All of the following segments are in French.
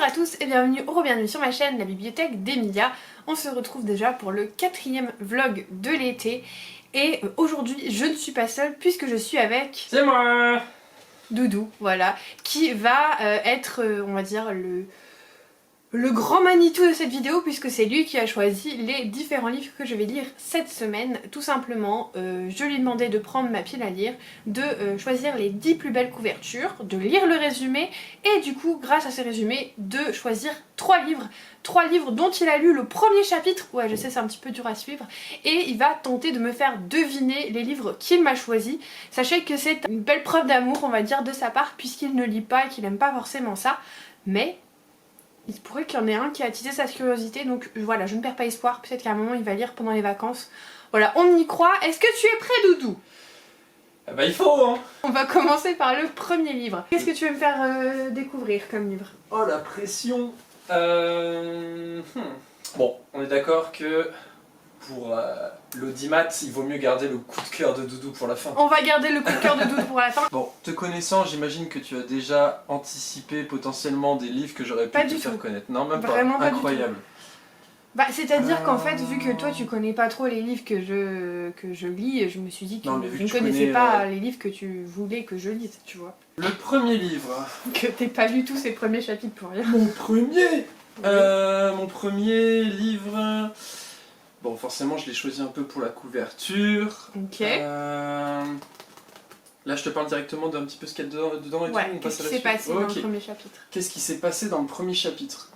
à tous et bienvenue ou bienvenue sur ma chaîne, la bibliothèque d'Emilia. On se retrouve déjà pour le 4e vlog de l'été. Et aujourd'hui, je ne suis pas seule puisque je suis avec... C'est moi Doudou, voilà, qui va être, on va dire, le grand Manitou de cette vidéo puisque c'est lui qui a choisi les différents livres que je vais lire cette semaine. Tout simplement, je lui ai demandé de prendre ma pile à lire, de choisir les 10 plus belles couvertures, de lire le résumé et du coup, grâce à ce résumé, de choisir 3 livres. 3 livres dont il a lu le premier chapitre, ouais je sais c'est un petit peu dur à suivre, et il va tenter de me faire deviner les livres qu'il m'a choisis. Sachez que c'est une belle preuve d'amour on va dire de sa part puisqu'il ne lit pas et qu'il n'aime pas forcément ça, mais il pourrait qu'il y en ait un qui a attisé sa curiosité, donc voilà, je ne perds pas espoir, peut-être qu'à un moment il va lire pendant les vacances. Voilà, on y croit. Est-ce que tu es prêt, Doudou? Ah bah il faut hein. On va commencer par le premier livre. Qu'est-ce que tu veux me faire découvrir comme livre? Oh la pression. Bon, on est d'accord que pour l'audimat, il vaut mieux garder le coup de cœur de Doudou pour la fin. On va garder le coup de cœur de Doudou pour la fin. Bon, te connaissant, j'imagine que tu as déjà anticipé potentiellement des livres que j'aurais pu te faire connaître. Non, même Vraiment pas. pas Incroyable. Bah, c'est-à-dire qu'en fait, vu que toi tu connais pas trop les livres que je lis, je me suis dit que Non, mais je vu ne que tu connaissais connais, pas les livres que tu voulais que je lise, tu vois. Le premier livre. Que t'aies pas lu tous ces premiers chapitres pour rien. Mon premier Mon premier livre... Bon, forcément, je l'ai choisi un peu pour la couverture. Ok. Là, je te parle directement d'un petit peu ce qu'il y a dedans et tout. Ouais, On passe qu'est-ce à qui la s'est suite. passé dans Ok. le premier chapitre? Qu'est-ce qui s'est passé dans le premier chapitre?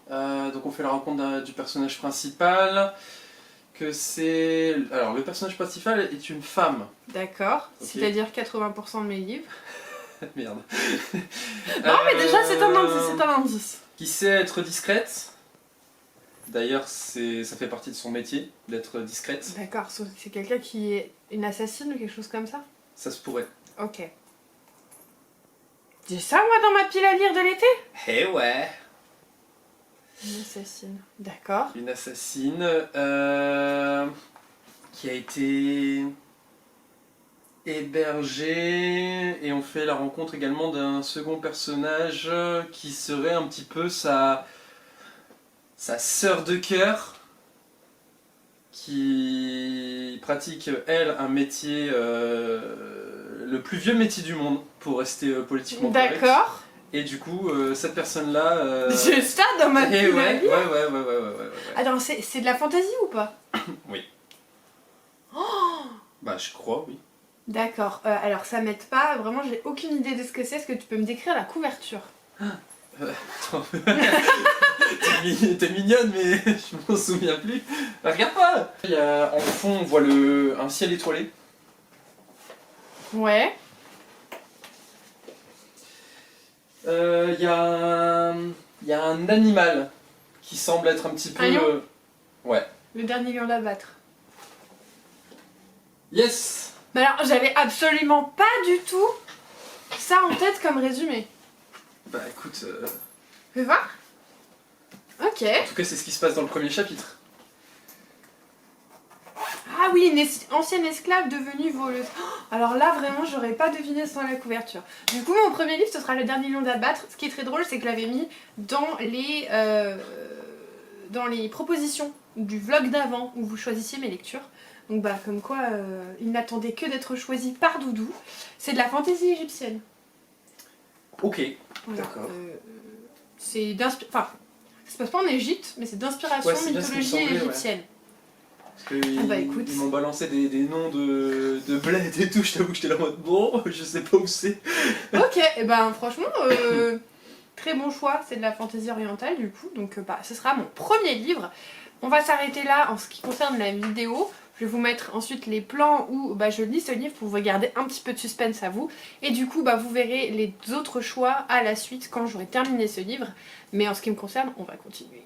Donc on fait la rencontre du personnage principal, que c'est... Alors, le personnage principal est une femme. D'accord, Ok. c'est-à-dire 80% de mes livres. Merde. Non mais déjà c'est un indice, c'est un indice. Qui sait être discrète. D'ailleurs, ça fait partie de son métier, d'être discrète. D'accord, c'est quelqu'un qui est une assassine ou quelque chose comme ça? Ça se pourrait. Ok. J'ai ça moi dans ma pile à lire de l'été? Eh ouais. Une assassine, d'accord. Une assassine qui a été hébergée, et on fait la rencontre également d'un second personnage qui serait un petit peu sa sœur de cœur, qui pratique elle un métier, le plus vieux métier du monde pour rester politiquement correct. D'accord. Et du coup, cette personne-là... J'ai ça dans ma pile à lire. Ouais. Attends, c'est de la fantaisie ou pas? Oui. Bah, je crois, oui. D'accord, alors ça m'aide pas, vraiment j'ai aucune idée de ce que c'est. Est-ce que tu peux me décrire la couverture? T'es mignonne, mais je m'en souviens plus. Bah, regarde pas. En fond, on voit un ciel étoilé. Ouais. Il y a un animal qui semble être un petit peu... Un lion? Ouais. Le dernier lion d'abattre. Yes. Mais alors j'avais absolument pas du tout ça en tête comme résumé. Bah écoute... Fais voir. Ok. En tout cas, c'est ce qui se passe dans le premier chapitre. Ah oui, une ancienne esclave devenue voleuse. Oh, alors là, vraiment, j'aurais pas deviné sans la couverture. Du coup, mon premier livre, ce sera Le Dernier Lion d'abattre. Ce qui est très drôle, c'est que je l'avais mis dans les propositions du vlog d'avant où vous choisissiez mes lectures. Donc bah, comme quoi, il n'attendait que d'être choisi par Doudou. C'est de la fantaisie égyptienne. Ok. Voilà. D'accord. C'est d'inspiration... Enfin, ça se passe pas en Égypte, mais c'est d'inspiration Ouais, c'est bien ce qui me mythologie semblait, ouais. égyptienne. Parce qu'ils Ah bah, écoute. ils m'ont balancé des noms de bled et tout, je t'avoue que j'étais là en mode bon, je sais pas où c'est. Ok, et ben franchement, très bon choix, c'est de la fantaisie orientale du coup, donc bah, ce sera mon premier livre. On va s'arrêter là en ce qui concerne la vidéo. Je vais vous mettre ensuite les plans où bah, je lis ce livre pour vous garder un petit peu de suspense à vous. Et du coup, bah, vous verrez les autres choix à la suite quand j'aurai terminé ce livre. Mais en ce qui me concerne, on va continuer.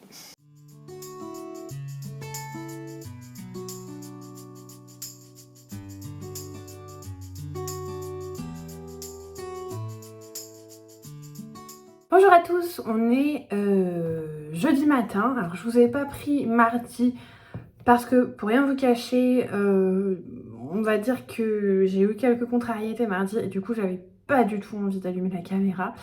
Bonjour à tous, on est jeudi matin. Alors je vous avais pas pris mardi parce que pour rien vous cacher, on va dire que j'ai eu quelques contrariétés mardi et du coup j'avais pas du tout envie d'allumer la caméra.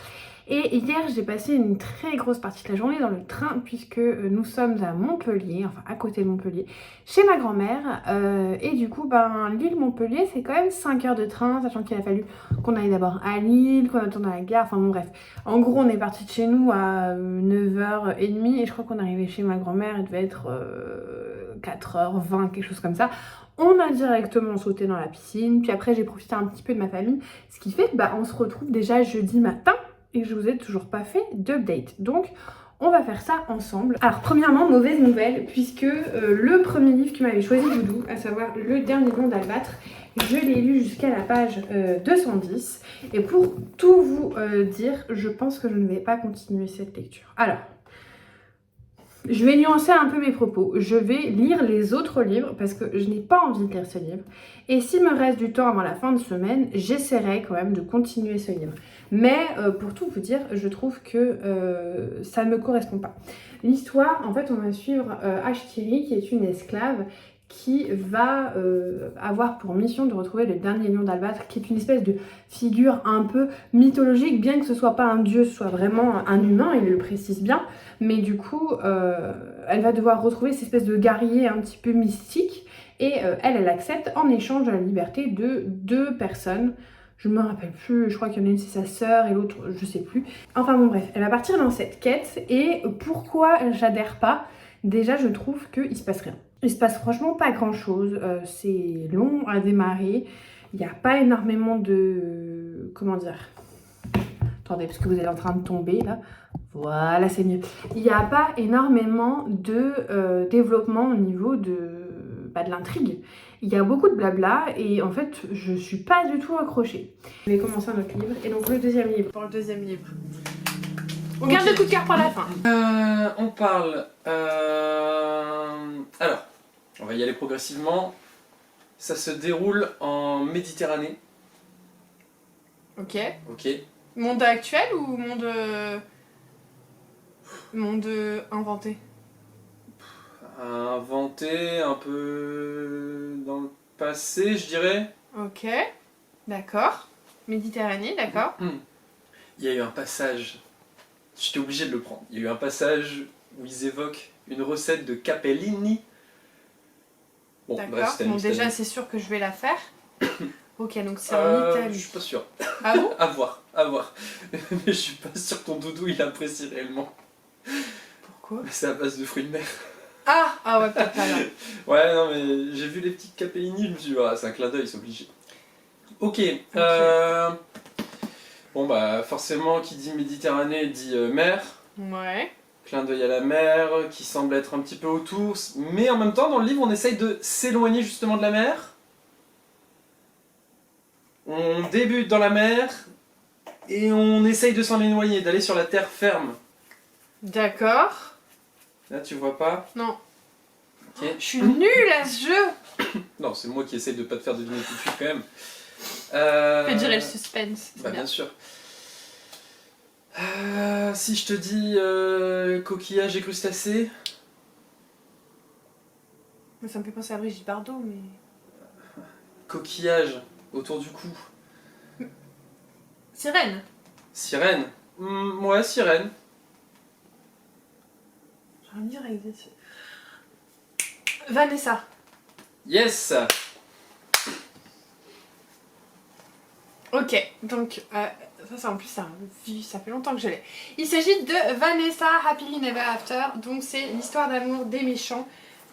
Et hier, j'ai passé une très grosse partie de la journée dans le train puisque nous sommes à Montpellier, enfin à côté de Montpellier, chez ma grand-mère. Et du coup, Lille Montpellier, c'est quand même 5 heures de train, sachant qu'il a fallu qu'on aille d'abord à Lille, qu'on attende à la gare, enfin bon bref. En gros, on est parti de chez nous à 9h30 et je crois qu'on est arrivé chez ma grand-mère, il devait être 4h20, quelque chose comme ça. On a directement sauté dans la piscine, puis après j'ai profité un petit peu de ma famille, ce qui fait que on se retrouve déjà jeudi matin et je vous ai toujours pas fait d'update. Donc on va faire ça ensemble. Alors premièrement, mauvaise nouvelle, puisque le premier livre qui m'avait choisi Doudou, à savoir Le Dernier Lion d'Albâtre, je l'ai lu jusqu'à la page 210. Et pour tout vous dire, je pense que je ne vais pas continuer cette lecture. Alors, je vais nuancer un peu mes propos. Je vais lire les autres livres parce que je n'ai pas envie de lire ce livre. Et s'il me reste du temps avant la fin de semaine, j'essaierai quand même de continuer ce livre. Mais pour tout vous dire, je trouve que ça ne me correspond pas. L'histoire, en fait, on va suivre Ashtiri, qui est une esclave qui va avoir pour mission de retrouver le dernier lion d'Albâtre, qui est une espèce de figure un peu mythologique, bien que ce soit pas un dieu, ce soit vraiment un humain, il le précise bien. Mais du coup, elle va devoir retrouver cette espèce de guerrier un petit peu mystique. Et elle accepte en échange de la liberté de 2 personnes. Je me rappelle plus, je crois qu'il y en a une c'est sa sœur et l'autre je sais plus. Enfin bon bref, elle va partir dans cette quête. Et pourquoi j'adhère pas? Déjà je trouve qu'il se passe rien. Il se passe franchement pas grand chose. C'est long à démarrer. Il n'y a pas énormément de... comment dire? Attendez, parce que vous êtes en train de tomber là. Voilà, c'est mieux. Il n'y a pas énormément de développement au niveau de l'intrigue. Il y a beaucoup de blabla et en fait, je suis pas du tout accrochée. Je vais commencer un autre livre. Et donc le deuxième livre. Pour le deuxième livre. On garde le coup de cœur pour la fin. On parle... Alors, on va y aller progressivement. Ça se déroule en Méditerranée. Ok. Ok. Monde actuel ou monde inventé? Inventé un peu dans le passé, je dirais. Ok. D'accord. Méditerranée, d'accord. Il y a eu un passage, j'étais obligé de le prendre, il y a eu un passage où ils évoquent une recette de capellini. Bon, bref, D'accord. c'était Bon, une déjà, c'est sûr que je vais la faire. Ok, donc c'est en Italie. Je suis pas sûr. Ah bon? À voir, à voir. Mais je suis pas sûr que ton doudou il apprécie réellement. Pourquoi? Mais c'est à base de fruits de mer. Ah ouais, peut-être pas là. Ouais, non, mais j'ai vu les petites capellini, je me suis dit, ah, c'est un clin d'œil, c'est obligé. Ok. Bon, bah, forcément, qui dit Méditerranée dit mer. Ouais. Clin d'œil à la mer, qui semble être un petit peu autour. Mais en même temps, dans le livre, on essaye de s'éloigner justement de la mer. On débute dans la mer et on essaye de s'en éloigner, d'aller sur la terre ferme. D'accord. Là, tu vois pas? Non. Ok. Je suis nulle à ce jeu. Non, c'est moi qui essaye de pas te faire deviner tout de suite quand même. Fais durer le suspense. Bah, bien sûr. Si je te dis coquillage et crustacés. Ça me fait penser à Brigitte Bardot, mais... Coquillage autour du cou. Sirène. Sirène. Ouais, sirène. J'ai envie de dire avec des... Vanessa. Yes. Ok, donc ça en plus ça fait longtemps que je l'ai. Il s'agit de Vanessa Happily Never After, donc c'est l'histoire d'amour des méchants.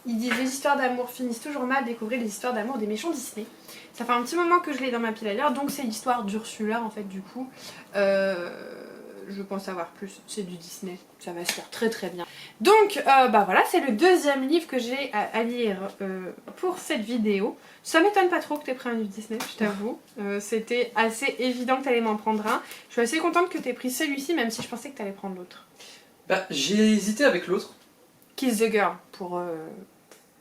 Ils disent les histoires d'amour finissent toujours mal, découvrez les histoires d'amour des méchants Disney. Ça fait un petit moment que je l'ai dans ma pile à lire, donc c'est l'histoire d'Ursula en fait du coup. Je pense savoir plus, c'est du Disney, ça va se faire très très bien. Donc bah voilà, c'est le deuxième livre que j'ai à lire pour cette vidéo. Ça m'étonne pas trop que tu aies pris un livre Disney, je t'avoue. C'était assez évident que tu allais m'en prendre un. Je suis assez contente que tu aies pris celui-ci, même si je pensais que tu allais prendre l'autre. Bah, j'ai hésité avec l'autre. Kiss the Girl, pour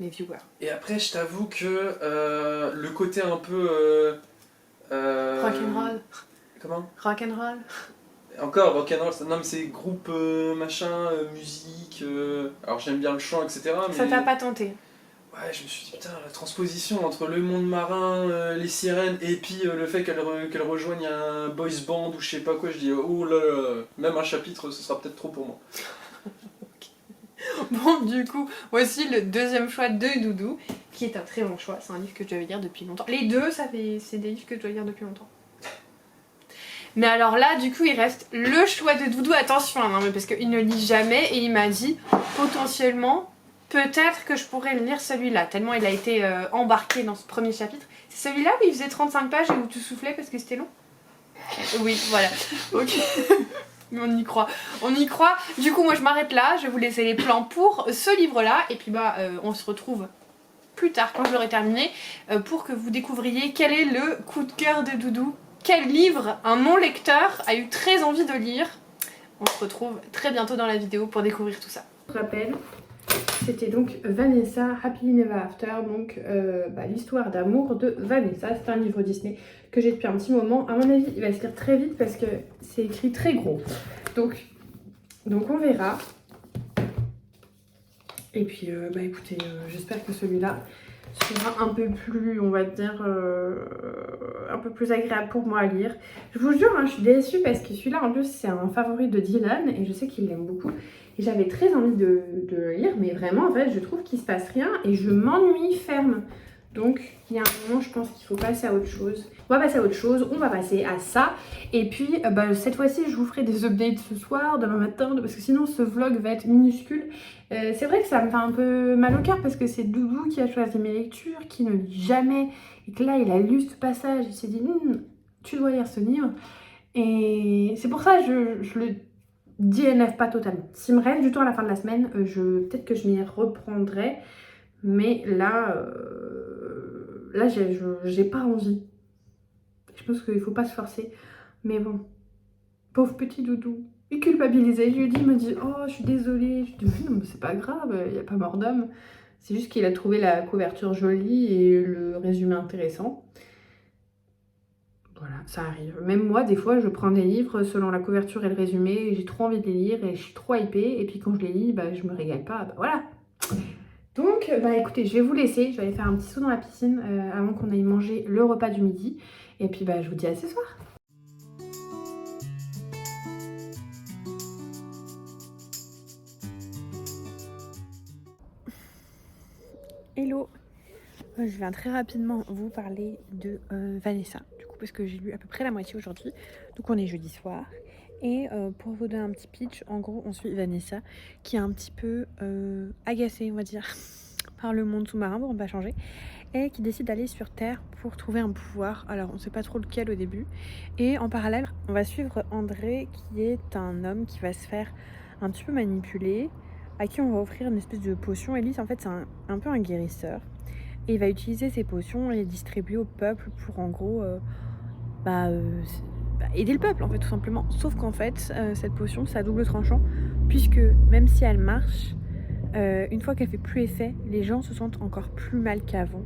les viewers. Et après, je t'avoue que le côté un peu... Rock'n'roll. Comment? Rock'n'roll. Encore rock'n'roll, non mais c'est groupe machin, musique... alors j'aime bien le chant, etc. Mais... Ça t'a pas tenté? Ouais, je me suis dit, putain, la transposition entre le monde marin, les sirènes, et puis le fait qu'elle rejoigne un boys band ou je sais pas quoi, je dis, oh là là, même un chapitre, ce sera peut-être trop pour moi. Bon, du coup, voici le deuxième choix de Doudou, qui est un très bon choix. C'est un livre que je devais lire depuis longtemps. Les deux, c'est des livres que je dois lire depuis longtemps. Mais alors là, du coup, il reste le choix de Doudou. Attention, hein, mais parce qu'il ne lit jamais et il m'a dit, potentiellement, peut-être que je pourrais lire celui-là, tellement il a été embarqué dans ce premier chapitre. C'est celui-là où il faisait 35 pages et où tu soufflais parce que c'était long? Oui, voilà. Ok. Mais on y croit. On y croit. Du coup, moi, je m'arrête là. Je vais vous laisser les plans pour ce livre-là. Et puis, on se retrouve plus tard, quand je l'aurai terminé, pour que vous découvriez quel est le coup de cœur de Doudou. Quel livre un non-lecteur a eu très envie de lire. On se retrouve très bientôt dans la vidéo pour découvrir tout ça. Je rappelle, c'était donc Vanessa, Happily Never After, donc l'histoire d'amour de Vanessa. C'est un livre Disney que j'ai depuis un petit moment. À mon avis, il va se lire très vite parce que c'est écrit très gros. Donc on verra. Et puis, écoutez, j'espère que celui-là sera un peu plus, on va dire, un peu plus agréable pour moi à lire. Je vous jure, hein, je suis déçue parce que celui-là, en plus, c'est un favori de Dylan et je sais qu'il l'aime beaucoup. Et j'avais très envie de le lire, mais vraiment, en fait, je trouve qu'il se passe rien et je m'ennuie ferme. Donc, il y a un moment, je pense qu'il faut passer à autre chose. On va passer à autre chose, on va passer à ça. Et puis, cette fois-ci, je vous ferai des updates ce soir, demain matin, parce que sinon, ce vlog va être minuscule. C'est vrai que ça me fait un peu mal au cœur, parce que c'est Doudou qui a choisi mes lectures, qui ne lit jamais. Et que là, il a lu ce passage, il s'est dit, tu dois lire ce livre. Et c'est pour ça que je le DNF pas totalement. S'il me reste du temps à la fin de la semaine, peut-être que je m'y reprendrai. Mais là, j'ai pas envie. Je pense qu'il faut pas se forcer. Mais bon, pauvre petit Doudou. Il culpabilisait. Je lui ai dit, il me dit, oh, je suis désolée. Je lui ai dit, non, mais c'est pas grave, il n'y a pas mort d'homme. C'est juste qu'il a trouvé la couverture jolie et le résumé intéressant. Voilà, ça arrive. Même moi, des fois, je prends des livres selon la couverture et le résumé. Et j'ai trop envie de les lire et je suis trop hypée. Et puis quand je les lis, je me régale pas. Voilà. Donc, écoutez, je vais vous laisser. Je vais aller faire un petit saut dans la piscine avant qu'on aille manger le repas du midi. Et puis, je vous dis à ce soir. Hello. Je viens très rapidement vous parler de Vanessa, du coup, parce que j'ai lu à peu près la moitié aujourd'hui. Donc, on est jeudi soir. Et pour vous donner un petit pitch, en gros, on suit Vanessa qui est un petit peu agacée, on va dire, par le monde sous-marin, pour ne pas changer, et qui décide d'aller sur Terre pour trouver un pouvoir. Alors, on ne sait pas trop lequel au début. Et en parallèle, on va suivre André, qui est un homme qui va se faire un petit peu manipuler, à qui on va offrir une espèce de potion. Et lui, en fait, c'est un peu un guérisseur. Et il va utiliser ces potions et les distribuer au peuple pour, en gros, aider le peuple, en fait, tout simplement. Sauf qu'en fait, cette potion, c'est à double tranchant, puisque même si elle marche, une fois qu'elle fait plus effet, les gens se sentent encore plus mal qu'avant.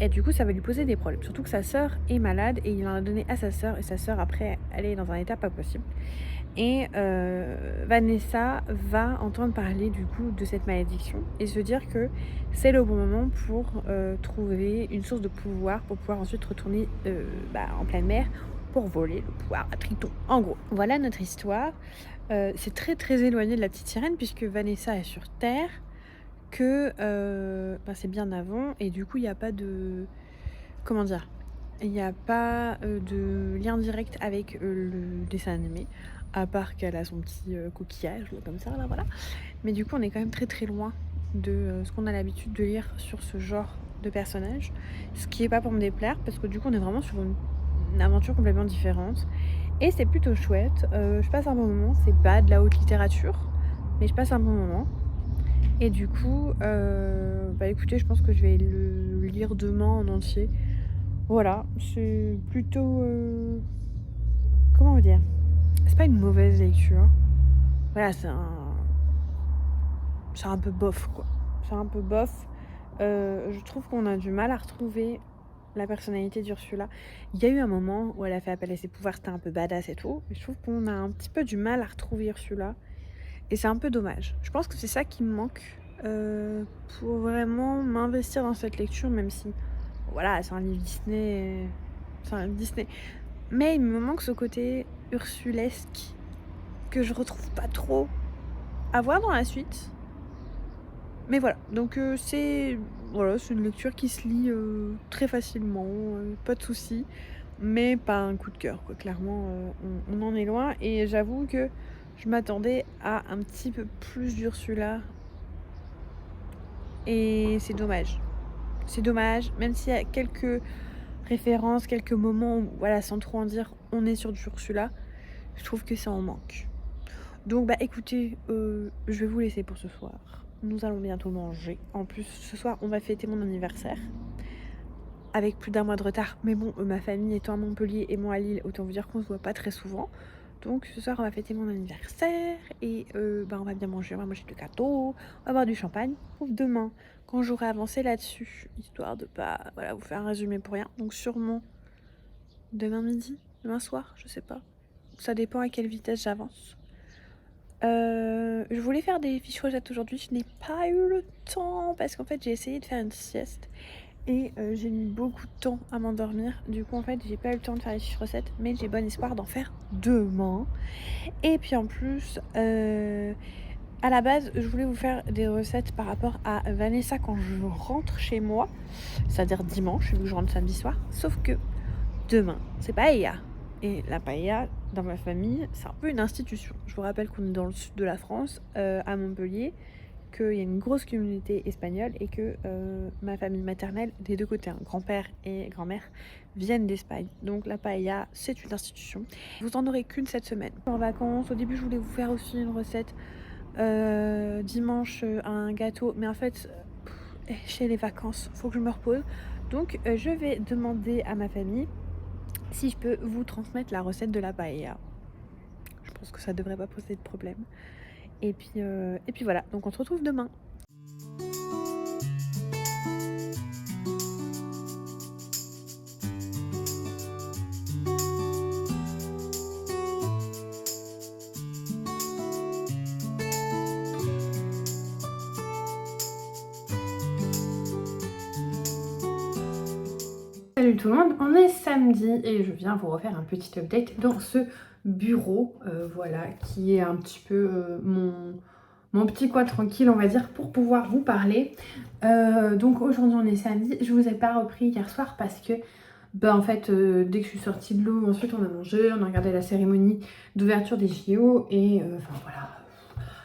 Et du coup, ça va lui poser des problèmes. Surtout que sa sœur est malade et il en a donné à sa sœur. Et sa sœur, après, elle est dans un état pas possible. Et Vanessa va entendre parler du coup de cette malédiction et se dire que c'est le bon moment pour trouver une source de pouvoir pour pouvoir ensuite retourner en pleine mer pour voler le pouvoir à Triton. En gros, voilà notre histoire. C'est très très éloigné de la petite sirène puisque Vanessa est sur Terre, que c'est bien avant et du coup il n'y a pas de... Comment dire ? Il n'y a pas de lien direct avec le dessin animé, à part qu'elle a son petit coquillage comme ça, là, voilà. Mais du coup, on est quand même très très loin de ce qu'on a l'habitude de lire sur ce genre de personnage, ce qui est pas pour me déplaire, parce que du coup, on est vraiment sur une aventure complètement différente. Et c'est plutôt chouette. Je passe un bon moment, c'est pas de la haute littérature, mais je passe un bon moment. Et du coup, écoutez, je pense que je vais le lire demain en entier. Voilà, c'est plutôt... comment vous dire ? C'est pas une mauvaise lecture. Voilà, c'est un peu bof, quoi. C'est un peu bof. Je trouve qu'on a du mal à retrouver la personnalité d'Ursula. Il y a eu un moment où elle a fait appel à ses pouvoirs, c'était un peu badass et tout. Mais je trouve qu'on a un petit peu du mal à retrouver Ursula. Et c'est un peu dommage. Je pense que c'est ça qui me manque pour vraiment m'investir dans cette lecture, même si, voilà, c'est un livre Disney, mais il me manque ce côté ursulesque que je retrouve pas trop à voir dans la suite. Mais voilà, donc c'est une lecture qui se lit très facilement, pas de soucis, mais pas un coup de cœur, quoi. Clairement, on en est loin et j'avoue que je m'attendais à un petit peu plus d'Ursula et c'est dommage. C'est dommage, même s'il y a quelques références, quelques moments où, voilà, sans trop en dire, on est sur du Ursula, je trouve que ça en manque. Donc bah écoutez, je vais vous laisser pour ce soir. Nous allons bientôt manger. En plus, ce soir, on va fêter mon anniversaire. Avec plus d'1 mois de retard. Mais bon, ma famille étant à Montpellier et moi à Lille, autant vous dire qu'on se voit pas très souvent. Donc ce soir, on va fêter mon anniversaire. Et on va bien manger, on va manger du gâteau, on va boire du champagne. Pour demain, quand j'aurai avancé là-dessus, histoire de pas vous faire un résumé pour rien. Donc sûrement demain midi, demain soir, je sais pas. Ça dépend à quelle vitesse j'avance. Je voulais faire des fiches recettes aujourd'hui, je n'ai pas eu le temps parce qu'en fait j'ai essayé de faire une sieste et j'ai mis beaucoup de temps à m'endormir. Du coup en fait j'ai pas eu le temps de faire les fiches recettes, mais j'ai bon espoir d'en faire demain. Et puis en plus, à la base je voulais vous faire des recettes par rapport à Vanessa quand je rentre chez moi, c'est-à-dire dimanche vu que je rentre samedi soir. Sauf que demain c'est paella. Et la paella, dans ma famille, c'est un peu une institution. Je vous rappelle qu'on est dans le sud de la France, à Montpellier, qu'il y a une grosse communauté espagnole et que ma famille maternelle, des deux côtés, grand-père et grand-mère, viennent d'Espagne. Donc la paella, c'est une institution. Vous en aurez qu'une cette semaine. En vacances, au début, je voulais vous faire aussi une recette dimanche, un gâteau. Mais en fait, chez les vacances, faut que je me repose. Donc je vais demander à ma famille si je peux vous transmettre la recette de la paella. Je pense que ça devrait pas poser de problème. Et puis voilà, donc on se retrouve demain. Salut tout le monde, on est samedi et je viens vous refaire un petit update dans ce bureau, qui est un petit peu mon petit coin tranquille on va dire pour pouvoir vous parler. Donc aujourd'hui on est samedi, je vous ai pas repris hier soir parce que dès que je suis sortie de l'eau, ensuite on a mangé, on a regardé la cérémonie d'ouverture des JO et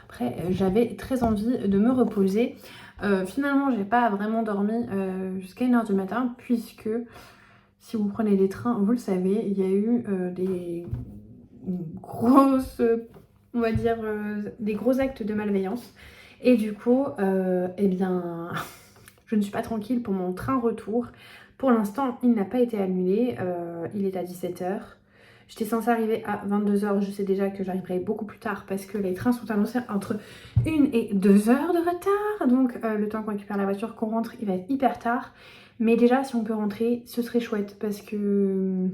après j'avais très envie de me reposer. Finalement j'ai pas vraiment dormi jusqu'à 1h du matin puisque si vous prenez des trains, vous le savez, il y a eu des grosses, des gros actes de malveillance. Et du coup, je ne suis pas tranquille pour mon train retour. Pour l'instant, il n'a pas été annulé. Il est à 17h. J'étais censée arriver à 22h. Je sais déjà que j'arriverai beaucoup plus tard parce que les trains sont annoncés entre 1 et 2 heures de retard. Donc, le temps qu'on récupère la voiture, qu'on rentre, il va être hyper tard. Mais déjà, si on peut rentrer, ce serait chouette parce que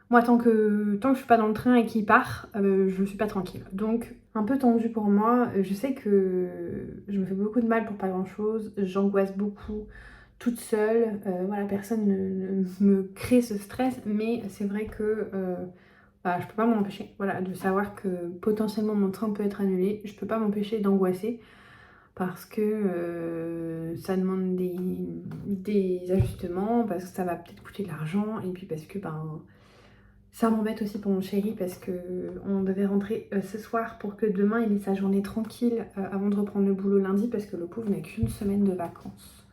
moi, tant que je suis pas dans le train et qu'il part, je suis pas tranquille. Donc, un peu tendu pour moi. Je sais que je me fais beaucoup de mal pour pas grand chose. J'angoisse beaucoup toute seule. Personne ne me crée ce stress. Mais c'est vrai que je peux pas m'en empêcher. De savoir que potentiellement mon train peut être annulé. Je peux pas m'empêcher d'angoisser. Parce que ça demande des ajustements, parce que ça va peut-être coûter de l'argent, et puis parce que ça m'embête aussi pour mon chéri, parce qu'on devait rentrer ce soir pour que demain il ait sa journée tranquille avant de reprendre le boulot lundi, parce que le pauvre n'a qu'une semaine de vacances.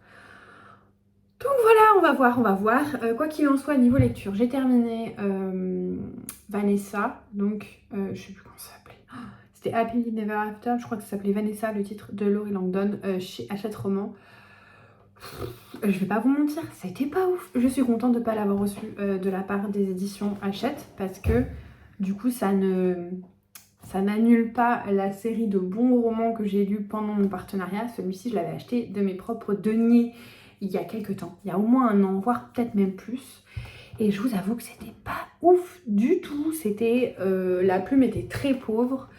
Donc voilà, on va voir. Quoi qu'il en soit, niveau lecture, j'ai terminé Vanessa, donc je sais plus comment ça s'appelait. C'était Happily Never After, je crois que ça s'appelait Vanessa, le titre de Laurie Langdon chez Hachette Roman. Je vais pas vous mentir, c'était pas ouf. Je suis contente de pas l'avoir reçu de la part des éditions Hachette parce que du coup ça n'annule pas la série de bons romans que j'ai lus pendant mon partenariat. Celui-ci je l'avais acheté de mes propres deniers il y a quelques temps, il y a au moins 1 an, voire peut-être même plus. Et je vous avoue que c'était pas ouf du tout. La plume était très pauvre.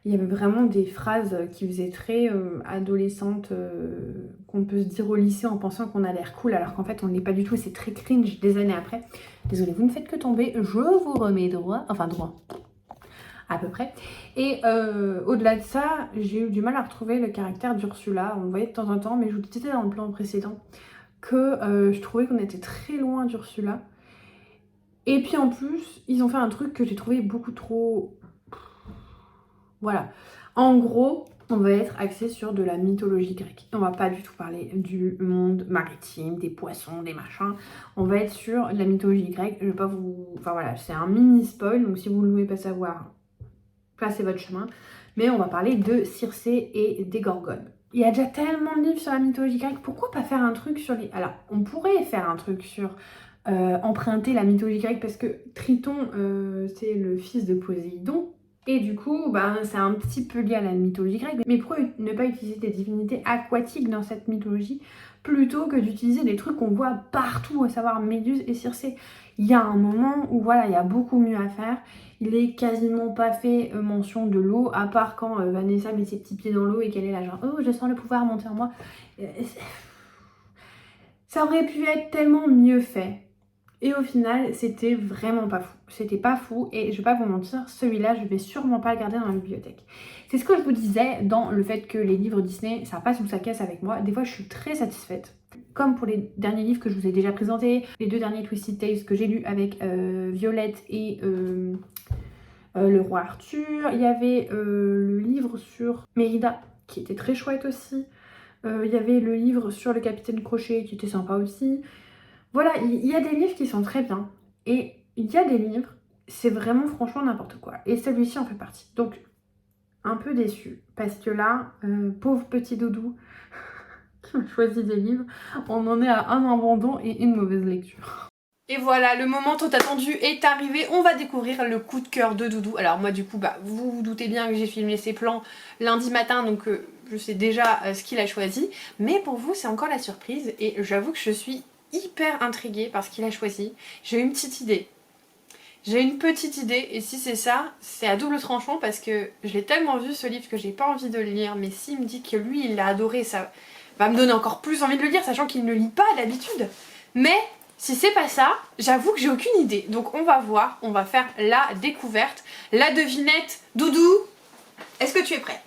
Il y avait vraiment des phrases qui faisaient très adolescente, qu'on peut se dire au lycée en pensant qu'on a l'air cool, alors qu'en fait on ne l'est pas du tout, et c'est très cringe des années après. Désolée, vous ne faites que tomber, je vous remets droit, enfin droit, à peu près. Et au-delà de ça, j'ai eu du mal à retrouver le caractère d'Ursula. On le voyait de temps en temps, mais je vous disais dans le plan précédent que je trouvais qu'on était très loin d'Ursula. Et puis en plus, ils ont fait un truc que j'ai trouvé beaucoup trop... Voilà. En gros, on va être axé sur de la mythologie grecque. On va pas du tout parler du monde maritime, des poissons, des machins. On va être sur la mythologie grecque. Je vais pas vous... Enfin voilà, c'est un mini spoil, donc si vous ne voulez pas savoir, passez votre chemin. Mais on va parler de Circé et des Gorgones. Il y a déjà tellement de livres sur la mythologie grecque, pourquoi pas faire un truc sur les... Alors, on pourrait faire un truc sur emprunter la mythologie grecque, parce que Triton, c'est le fils de Poséidon, et du coup, ben, c'est un petit peu lié à la mythologie grecque. Mais pourquoi ne pas utiliser des divinités aquatiques dans cette mythologie plutôt que d'utiliser des trucs qu'on voit partout, à savoir Méduse et Circé? Il y a un moment où voilà, il y a beaucoup mieux à faire. Il est quasiment pas fait mention de l'eau, à part quand Vanessa met ses petits pieds dans l'eau et qu'elle est là genre « Oh, je sens le pouvoir monter en moi ». Ça aurait pu être tellement mieux fait. Et au final, c'était vraiment pas fou. C'était pas fou, et je vais pas vous mentir, celui-là, je vais sûrement pas le garder dans la bibliothèque. C'est ce que je vous disais dans le fait que les livres Disney, ça passe sous sa caisse avec moi. Des fois, je suis très satisfaite. Comme pour les derniers livres que je vous ai déjà présentés, les 2 derniers Twisted Tales que j'ai lus avec Violette et le roi Arthur. Il y avait le livre sur Mérida, qui était très chouette aussi. Il y avait le livre sur le capitaine Crochet, qui était sympa aussi. Voilà, il y a des livres qui sont très bien, et il y a des livres, c'est vraiment franchement n'importe quoi. Et celui-ci en fait partie. Donc, un peu déçue, parce que là, pauvre petit doudou qui a choisi des livres, on en est à un abandon et une mauvaise lecture. Et voilà, le moment tant attendu est arrivé, on va découvrir le coup de cœur de Doudou. Alors moi du coup, bah, vous vous doutez bien que j'ai filmé ses plans lundi matin, donc je sais déjà ce qu'il a choisi. Mais pour vous, c'est encore la surprise, et j'avoue que je suis hyper intriguée par ce qu'il a choisi. J'ai une petite idée. J'ai une petite idée, et si c'est ça, c'est à double tranchant, parce que je l'ai tellement vu ce livre que j'ai pas envie de le lire, mais s'il me dit que lui il l'a adoré, ça va me donner encore plus envie de le lire, sachant qu'il ne lit pas d'habitude. Mais si c'est pas ça, j'avoue que j'ai aucune idée. Donc on va voir, on va faire la découverte, la devinette. Doudou, est-ce que tu es prêt?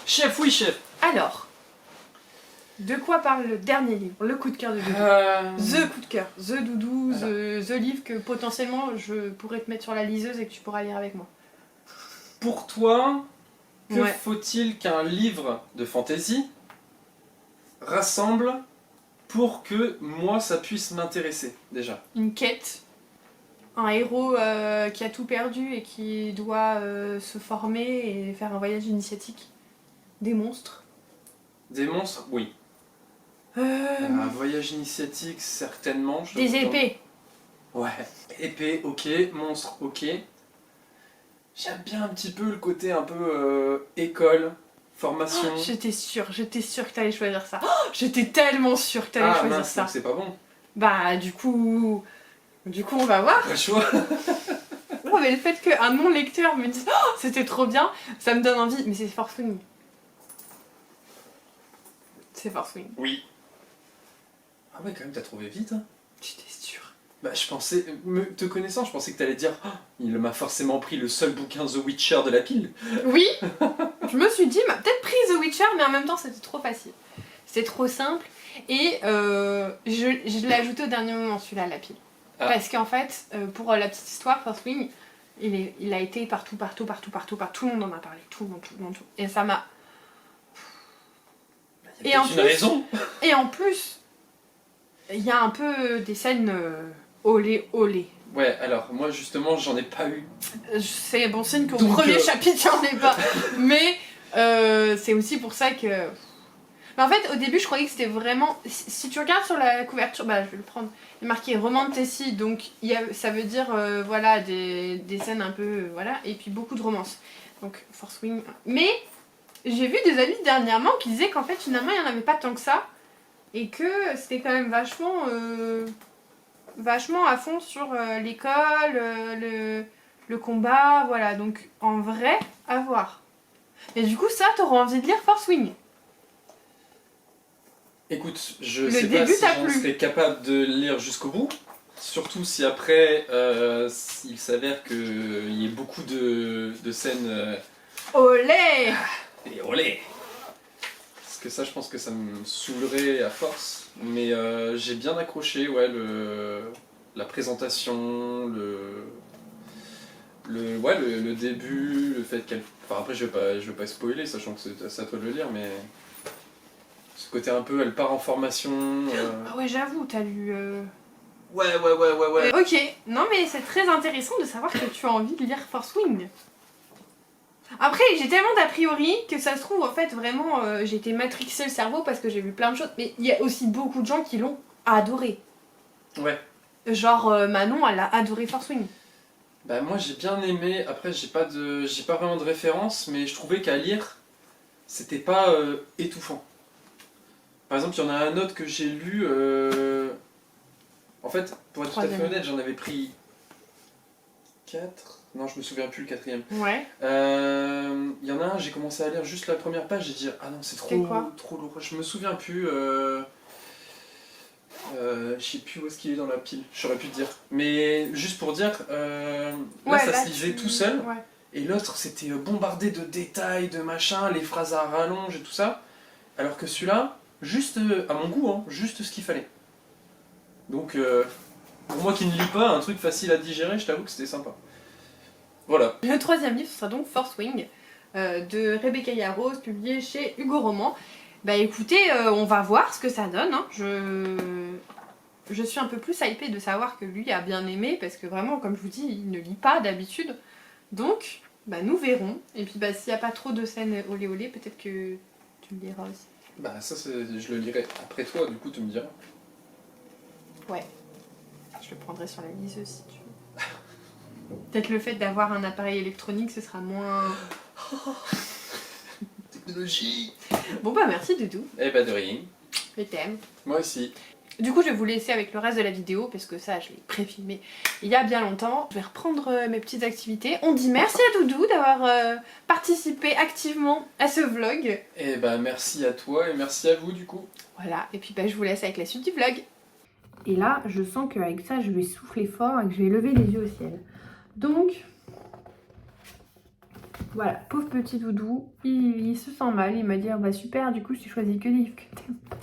Chef, oui chef. Alors, de quoi parle le dernier livre, le coup de cœur de Doudou? The coup de cœur, The Doudou, the livre que potentiellement je pourrais te mettre sur la liseuse et que tu pourras lire avec moi. Pour toi, que Ouais. faut-il qu'un livre de fantasy rassemble pour que moi ça puisse m'intéresser déjà? Une quête, un héros qui a tout perdu et qui doit se former et faire un voyage initiatique. Des monstres. Des monstres, oui. Un voyage initiatique, certainement. Des épées. Ouais. Épée, ok. Monstre, ok. J'aime bien un petit peu le côté un peu école, formation. Oh, j'étais sûre que t'allais choisir ça. Oh, j'étais tellement sûre que t'allais choisir mince, ça. donc c'est pas bon. Bah du coup on va voir. Pas le choix. Non, mais le fait qu'un non-lecteur me dise oh, c'était trop bien, ça me donne envie. Mais c'est Force Wing. C'est Force Wing. Oui. Ah ouais, quand même, t'as trouvé vite. Hein. J'étais sûre. Bah, je pensais, te connaissant, je pensais que t'allais dire oh, il m'a forcément pris le seul bouquin The Witcher de la pile. Oui. Je me suis dit, il m'a peut-être pris The Witcher, mais en même temps c'était trop facile. C'était trop simple. Et je l'ai ajouté au dernier moment celui-là à la pile. Ah. Parce qu'en fait, pour la petite histoire, Force Wing, il a été partout, tout le monde en a parlé, tout le monde. Et ça m'a... Il y a une raison. Et en plus, il y a un peu des scènes olé. Ouais, alors moi justement j'en ai pas eu. C'est bon signe qu'au premier chapitre j'en ai pas. Mais c'est aussi pour ça que... Mais en fait au début je croyais que c'était vraiment... Si tu regardes sur la couverture, bah je vais le prendre. Il est marqué roman de Tessie, donc ça veut dire voilà des scènes un peu... voilà, et puis beaucoup de romance. Donc Force Wing... Mais j'ai vu des amis dernièrement qui disaient qu'en fait finalement il n'y en avait pas tant que ça. Et que c'était quand même vachement à fond sur l'école, le combat, voilà. Donc en vrai, à voir. Et du coup, ça, t'auras envie de lire Force Wing. Écoute, je Le sais pas début si t'a j'en plu. serais capable de le lire jusqu'au bout. Surtout si après, il s'avère qu'il y ait beaucoup de scènes... Olé! et olé! Parce que ça, je pense que ça me saoulerait à force. Mais j'ai bien accroché, ouais, la présentation, le début, le fait qu'elle... Enfin après, je vais pas spoiler, sachant que c'est à toi de le lire, mais... Ce côté un peu, elle part en formation... Ah ouais, j'avoue, t'as lu... Ouais. Ok, non mais c'est très intéressant de savoir que tu as envie de lire Force Wing. Après, j'ai tellement d'a priori que ça se trouve, en fait, vraiment, j'ai été matrixée le cerveau parce que j'ai vu plein de choses. Mais il y a aussi beaucoup de gens qui l'ont adoré. Ouais. Genre, Manon, elle a adoré Force Wing. Bah moi j'ai bien aimé, après j'ai pas vraiment de référence, mais je trouvais qu'à lire, c'était pas étouffant. Par exemple, il y en a un autre que j'ai lu, en fait, pour être tout à fait Troisième. honnête, j'en avais pris 4. Non, je me souviens plus le quatrième. Ouais. Il y en a un, j'ai commencé à lire juste la première page, j'ai dit ah non, c'est C'était quoi trop lourd. Je me souviens plus, je sais plus où est-ce qu'il est dans la pile, j'aurais pu te dire. Mais juste pour dire, là ça se lisait tout seul. Ouais. Et l'autre, c'était bombardé de détails, de machin, les phrases à rallonge et tout ça. Alors que celui-là, juste, à mon goût, hein, juste ce qu'il fallait. Donc, pour moi qui ne lis pas, un truc facile à digérer, je t'avoue que c'était sympa. Voilà. Le troisième livre, ce sera donc Force Wing, de Rebecca Yarros, publié chez Hugo Roman. Bah écoutez, on va voir ce que ça donne. Hein. Je suis un peu plus hypée de savoir que lui a bien aimé, parce que vraiment, comme je vous dis, il ne lit pas d'habitude. Donc, bah nous verrons. Et puis bah s'il n'y a pas trop de scènes olé olé, peut-être que tu le liras aussi. Bah ça, je le lirai après toi, du coup, tu me diras. Ouais. Je le prendrai sur la liseuse si tu veux. Peut-être le fait d'avoir un appareil électronique, ce sera moins... Technologie. Bon bah merci Doudou. Eh bah de rien. Je t'aime. Moi aussi. Du coup, je vais vous laisser avec le reste de la vidéo parce que ça, je l'ai pré-filmé il y a bien longtemps. Je vais reprendre mes petites activités. On dit merci à Doudou d'avoir participé activement à ce vlog. Eh bah merci à toi et merci à vous du coup. Voilà, et puis bah, je vous laisse avec la suite du vlog. Et là, je sens qu'avec ça, je vais souffler fort et que je vais lever les yeux au ciel. Donc, voilà, pauvre petit Doudou, il se sent mal. Il m'a dit, oh, bah super, du coup, je choisis que des livres que t'aimes pas.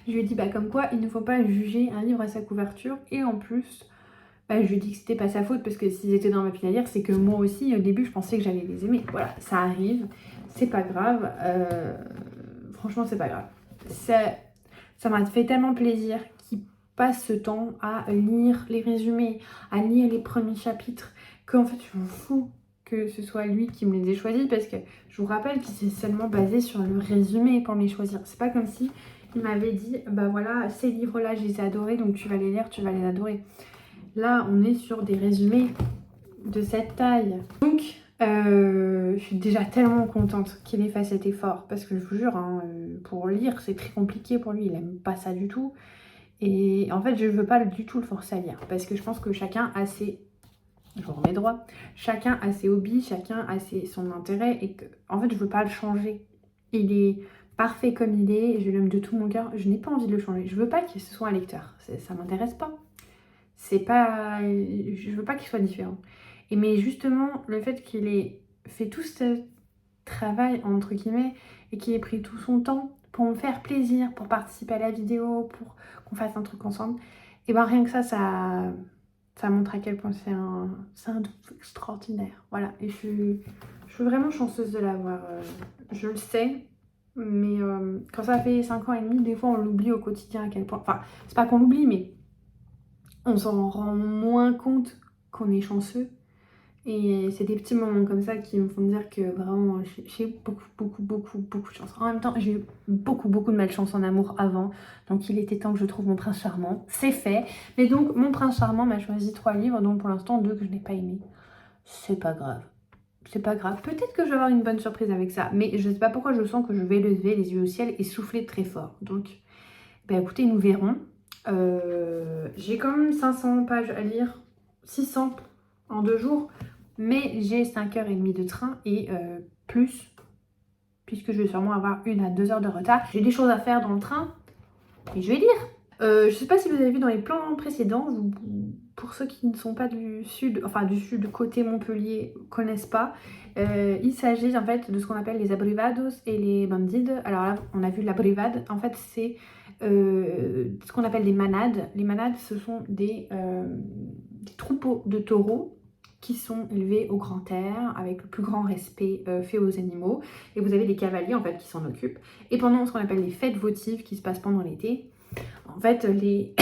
Je lui ai dit, bah comme quoi, il ne faut pas juger un livre à sa couverture. Et en plus, bah, je lui ai dit que c'était pas sa faute parce que s'ils étaient dans ma pile à lire, c'est que moi aussi, au début, je pensais que j'allais les aimer. Voilà, ça arrive, c'est pas grave. Franchement, c'est pas grave. Ça m'a fait tellement plaisir qu'il passe ce temps à lire les résumés, à lire les premiers chapitres, qu'en fait, je m'en fous que ce soit lui qui me les ait choisis parce que je vous rappelle qu'il s'est seulement basé sur le résumé pour me les choisir. C'est pas comme si il m'avait dit, bah voilà, ces livres-là, je les ai adorés, donc tu vas les lire, tu vas les adorer. Là, on est sur des résumés de cette taille. Donc, je suis déjà tellement contente qu'il ait fait cet effort. Parce que je vous jure, hein, pour lire, c'est très compliqué pour lui. Il aime pas ça du tout. Et en fait, je veux pas du tout le forcer à lire. Parce que je pense que chacun a ses... Je vous remets droit. Chacun a ses hobbies, chacun a son intérêt. Et que, en fait, je veux pas le changer. Il est parfait comme il est. Je l'aime de tout mon cœur. Je n'ai pas envie de le changer. Je veux pas qu'il soit un lecteur. Ça m'intéresse pas. C'est pas... Je veux pas qu'il soit différent. Et mais justement, le fait qu'il ait fait tout ce travail, entre guillemets, et qu'il ait pris tout son temps pour me faire plaisir, pour participer à la vidéo, pour qu'on fasse un truc ensemble, et ben rien que ça montre à quel point c'est un doux extraordinaire. Voilà, et je suis vraiment chanceuse de l'avoir. Je le sais, mais quand ça fait 5 ans et demi, des fois on l'oublie au quotidien à quel point... Enfin, c'est pas qu'on l'oublie, mais on s'en rend moins compte qu'on est chanceux. Et c'est des petits moments comme ça qui me font dire que vraiment j'ai beaucoup de chance. En même temps, j'ai eu beaucoup de malchance en amour avant. Donc il était temps que je trouve mon prince charmant. C'est fait. Mais donc mon prince charmant m'a choisi 3 livres, donc pour l'instant 2 que je n'ai pas aimés. C'est pas grave. C'est pas grave. Peut-être que je vais avoir une bonne surprise avec ça. Mais je sais pas pourquoi je sens que je vais lever les yeux au ciel et souffler très fort. Donc, ben écoutez, nous verrons. J'ai quand même 500 pages à lire. 600 en 2 jours. Mais j'ai 5h30 de train et plus, puisque je vais sûrement avoir 1 à 2 heures de retard. J'ai des choses à faire dans le train et je vais lire. Je sais pas si vous avez vu dans les plans précédents, pour ceux qui ne sont pas du sud, enfin du sud côté Montpellier, connaissent pas, il s'agit en fait de ce qu'on appelle les abrivados et les bandidos. Alors là, on a vu la brivade, en fait c'est ce qu'on appelle des manades. Les manades, ce sont des troupeaux de taureaux qui sont élevés au grand air avec le plus grand respect fait aux animaux. Et vous avez des cavaliers en fait qui s'en occupent. Et pendant ce qu'on appelle les fêtes votives qui se passent pendant l'été, en fait les,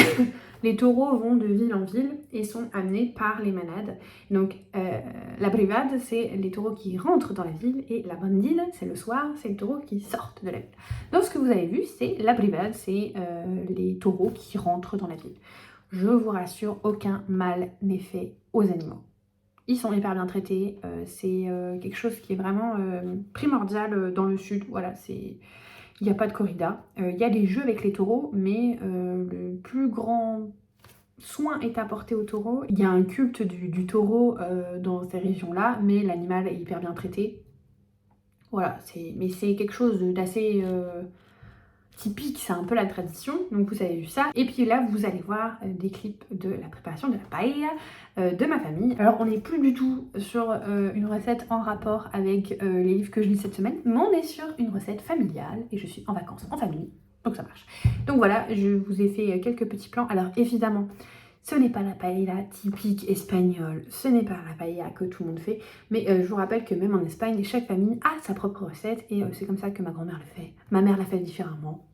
les taureaux vont de ville en ville et sont amenés par les manades. Donc la brivade, c'est les taureaux qui rentrent dans la ville et la bandide, c'est le soir, c'est les taureaux qui sortent de la ville. Donc ce que vous avez vu, c'est la brivade, c'est les taureaux qui rentrent dans la ville. Je vous rassure, aucun mal n'est fait aux animaux. Ils sont hyper bien traités, c'est quelque chose qui est vraiment primordial dans le sud. Voilà, il n'y a pas de corrida. Il y a des jeux avec les taureaux, mais le plus grand soin est apporté au taureau. Il y a un culte du taureau dans ces régions-là, mais l'animal est hyper bien traité. Voilà, mais c'est quelque chose d'assez typique, c'est un peu la tradition, donc vous avez vu ça. Et puis là, vous allez voir des clips de la préparation de la paella de ma famille. Alors, on n'est plus du tout sur une recette en rapport avec les livres que je lis cette semaine, mais on est sur une recette familiale et je suis en vacances en famille, donc ça marche. Donc voilà, je vous ai fait quelques petits plans. Alors évidemment, ce n'est pas la paella typique espagnole, ce n'est pas la paella que tout le monde fait, mais je vous rappelle que même en Espagne, chaque famille a sa propre recette et c'est comme ça que ma grand-mère le fait. Ma mère l'a fait différemment.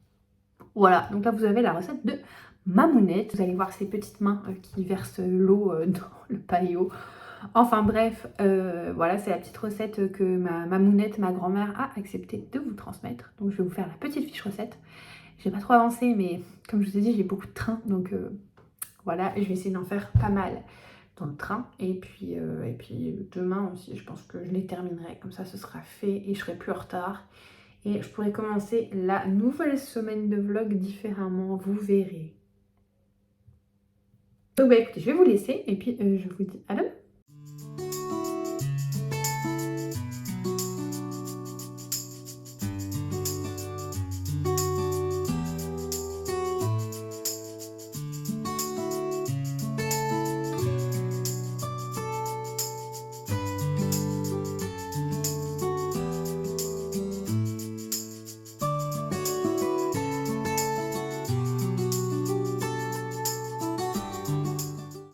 Voilà, donc là vous avez la recette de Mamounette. Vous allez voir ses petites mains qui versent l'eau dans le paillet. Enfin bref, voilà, c'est la petite recette que ma Mamounette, ma grand-mère, a accepté de vous transmettre. Donc je vais vous faire la petite fiche recette. J'ai pas trop avancé, mais comme je vous ai dit, j'ai beaucoup de train, donc voilà, je vais essayer d'en faire pas mal dans le train. Et puis demain aussi, je pense que je les terminerai. Comme ça, ce sera fait et je serai plus en retard. Et je pourrais commencer la nouvelle semaine de vlog différemment, vous verrez. Donc bah écoutez, je vais vous laisser et puis je vous dis à demain.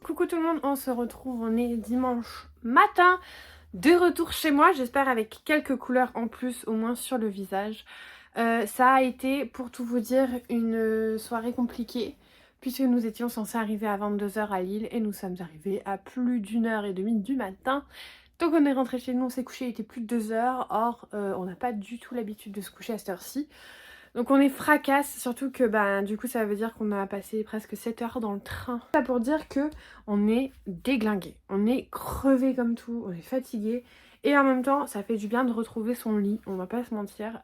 Coucou tout le monde, on se retrouve, on est dimanche matin, de retour chez moi, j'espère avec quelques couleurs en plus au moins sur le visage. Ça a été, pour tout vous dire, une soirée compliquée puisque nous étions censés arriver à 22h à Lille et nous sommes arrivés à plus d'1h30 du matin. Donc on est rentré chez nous, on s'est couché, il était plus de 2h, or on n'a pas du tout l'habitude de se coucher à cette heure-ci. Donc on est fracasse, surtout que bah, du coup ça veut dire qu'on a passé presque 7 heures dans le train. Ça pour dire que on est déglingué, on est crevé comme tout, on est fatigué. Et en même temps ça fait du bien de retrouver son lit, on va pas se mentir.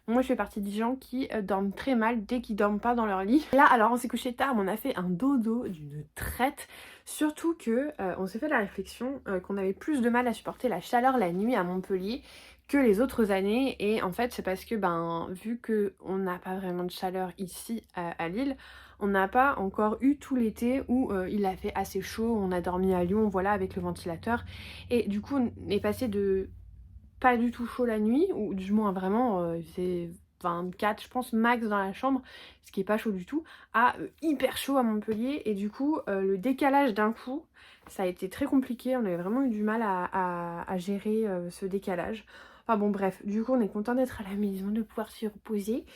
Moi je fais partie des gens qui dorment très mal dès qu'ils dorment pas dans leur lit. Là alors on s'est couché tard, mais on a fait un dodo d'une traite. Surtout que on s'est fait la réflexion qu'on avait plus de mal à supporter la chaleur la nuit à Montpellier que les autres années, et en fait c'est parce que vu que on n'a pas vraiment de chaleur ici à Lille, on n'a pas encore eu tout l'été où il a fait assez chaud, on a dormi à Lyon, voilà, avec le ventilateur, et du coup on est passé de pas du tout chaud la nuit, ou du moins vraiment c'est 24 je pense max dans la chambre, ce qui est pas chaud du tout, à hyper chaud à Montpellier, et du coup le décalage d'un coup ça a été très compliqué, on avait vraiment eu du mal à gérer ce décalage. Enfin bon bref, du coup on est content d'être à la maison, de pouvoir s'y reposer.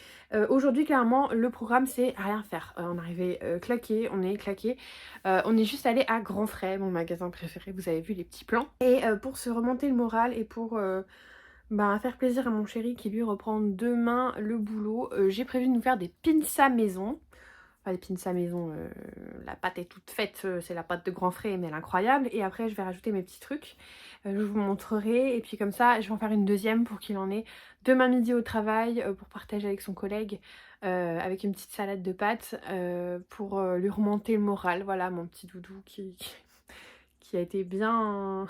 Aujourd'hui clairement le programme c'est rien faire. On est arrivé claqué, on est claqué. On est juste allé à Grand Frais, mon magasin préféré, vous avez vu les petits plans. Et pour se remonter le moral et pour faire plaisir à mon chéri qui lui reprend demain le boulot, j'ai prévu de nous faire des pinces maison. Enfin, les pinces maison, la pâte est toute faite, c'est la pâte de Grand Frais mais elle est incroyable. Et après je vais rajouter mes petits trucs, je vous montrerai. Et puis comme ça je vais en faire une deuxième pour qu'il en ait demain midi au travail, pour partager avec son collègue, avec une petite salade de pâtes, pour lui remonter le moral. Voilà mon petit doudou qui qui a été bien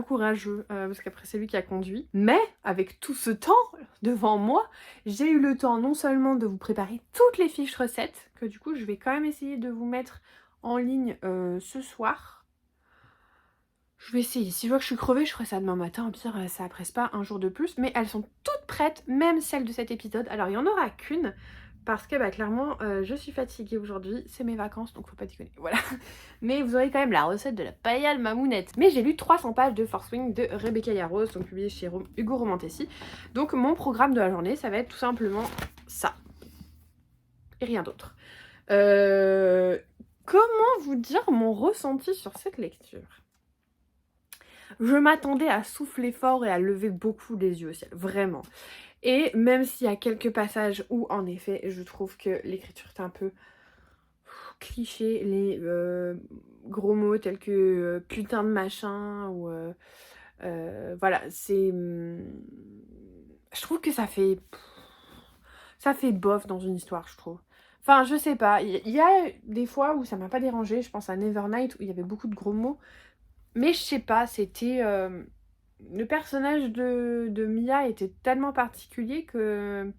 courageux, parce qu'après c'est lui qui a conduit. Mais avec tout ce temps devant moi, j'ai eu le temps non seulement de vous préparer toutes les fiches recettes, que du coup je vais quand même essayer de vous mettre en ligne ce soir. Je vais essayer, si je vois que je suis crevée, je ferai ça demain matin, au pire ça presse pas un jour de plus, mais elles sont toutes prêtes, même celles de cet épisode. Alors il y en aura qu'une, parce que bah, clairement je suis fatiguée aujourd'hui, c'est mes vacances donc faut pas déconner, voilà. Mais vous aurez quand même la recette de la paella de mamounette. Mais j'ai lu 300 pages de Force Wing de Rebecca Yarros, donc publié chez Hugo Romantessi. Donc mon programme de la journée, ça va être tout simplement ça. Et rien d'autre. Comment vous dire mon ressenti sur cette lecture? Je m'attendais à souffler fort et à lever beaucoup les yeux au ciel, vraiment. Et même s'il y a quelques passages où, en effet, je trouve que l'écriture est un peu cliché, les gros mots tels que putain de machin, ou voilà, c'est... je trouve que ça fait bof dans une histoire, je trouve. Enfin, je sais pas, il y a des fois où ça m'a pas dérangé, je pense à Nevernight où il y avait beaucoup de gros mots, mais je sais pas, c'était... le personnage de Mia était tellement particulier que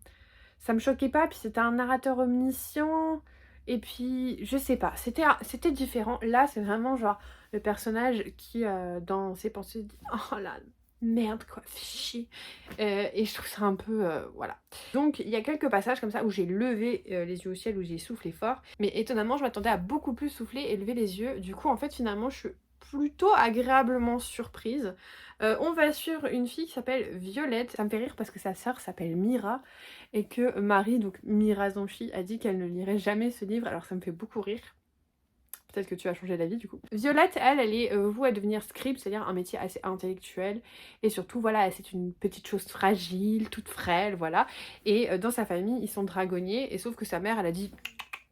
ça me choquait pas, puis c'était un narrateur omniscient, et puis je sais pas, c'était différent. Là c'est vraiment genre le personnage qui dans ses pensées dit oh là merde quoi, fais chier, et je trouve ça un peu voilà. Donc il y a quelques passages comme ça où j'ai levé les yeux au ciel, où j'ai soufflé fort, mais étonnamment je m'attendais à beaucoup plus souffler et lever les yeux. Du coup en fait finalement je suis plutôt agréablement surprise. On va sur une fille qui s'appelle Violette. Ça me fait rire parce que sa sœur s'appelle Mira et que Marie, donc Mira Zanchi, a dit qu'elle ne lirait jamais ce livre. Alors ça me fait beaucoup rire. Peut-être que tu as changé d'avis du coup. Violette, elle est vouée à devenir scribe, c'est-à-dire un métier assez intellectuel. Et surtout, voilà, c'est une petite chose fragile, toute frêle, voilà. Et dans sa famille, ils sont dragonniers. Et sauf que sa mère, elle a dit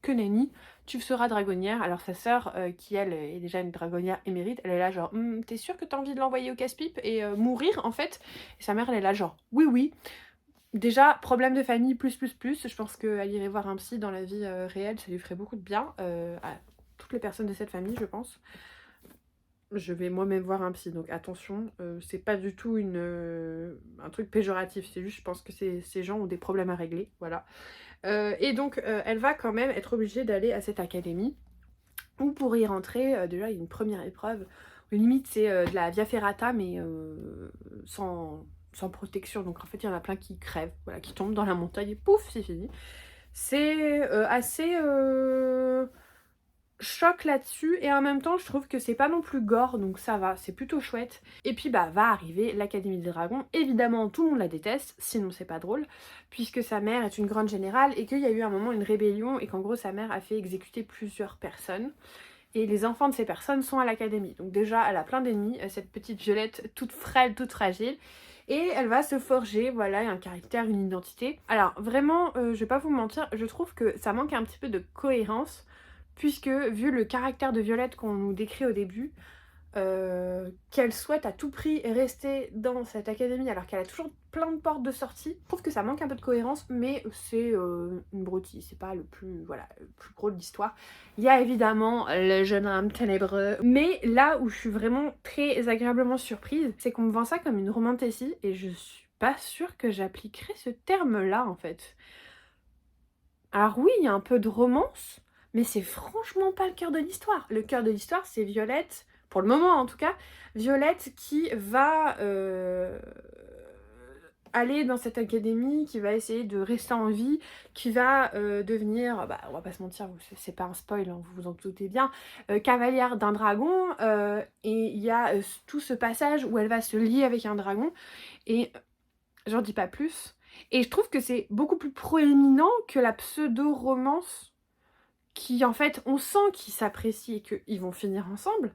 que nenni, tu seras dragonnière. Alors sa sœur, qui elle est déjà une dragonnière émérite, elle est là genre t'es sûre que t'as envie de l'envoyer au casse-pipe et mourir en fait? Et sa mère elle est là genre oui oui. Déjà problème de famille plus, je pense qu'elle irait voir un psy dans la vie réelle, ça lui ferait beaucoup de bien à toutes les personnes de cette famille je pense. Je vais moi-même voir un psy, donc attention, c'est pas du tout un truc péjoratif, c'est juste je pense que ces gens ont des problèmes à régler, voilà. Et donc elle va quand même être obligée d'aller à cette académie où pour y rentrer, déjà il y a une première épreuve, limite c'est de la via ferrata mais sans protection, donc en fait il y en a plein qui crèvent, voilà, qui tombent dans la montagne et pouf c'est fini. C'est assez choc là-dessus et en même temps je trouve que c'est pas non plus gore donc ça va, c'est plutôt chouette. Et puis bah va arriver l'Académie des Dragons, évidemment tout le monde la déteste, sinon c'est pas drôle, puisque sa mère est une grande générale et qu'il y a eu un moment une rébellion et qu'en gros sa mère a fait exécuter plusieurs personnes. Et les enfants de ces personnes sont à l'académie. Donc déjà, elle a plein d'ennemis, cette petite Violette toute frêle, toute fragile. Et elle va se forger, voilà, un caractère, une identité. Alors vraiment, je vais pas vous mentir, je trouve que ça manque un petit peu de cohérence. Puisque, vu le caractère de Violette qu'on nous décrit au début, qu'elle souhaite à tout prix rester dans cette académie alors qu'elle a toujours plein de portes de sortie, je trouve que ça manque un peu de cohérence, mais c'est une broutille, c'est pas le plus gros de l'histoire. Il y a évidemment le jeune homme ténébreux, mais là où je suis vraiment très agréablement surprise, c'est qu'on me vend ça comme une romantasy, et je suis pas sûre que j'appliquerai ce terme-là en fait. Alors oui, il y a un peu de romance, mais c'est franchement pas le cœur de l'histoire. Le cœur de l'histoire, c'est Violette, pour le moment en tout cas, Violette qui va aller dans cette académie, qui va essayer de rester en vie, qui va devenir, bah on va pas se mentir, c'est pas un spoil, hein, vous vous en doutez bien, cavalière d'un dragon, et il y a tout ce passage où elle va se lier avec un dragon, et j'en dis pas plus. Et je trouve que c'est beaucoup plus proéminent que la pseudo-romance qui, en fait, on sent qu'ils s'apprécient et qu'ils vont finir ensemble.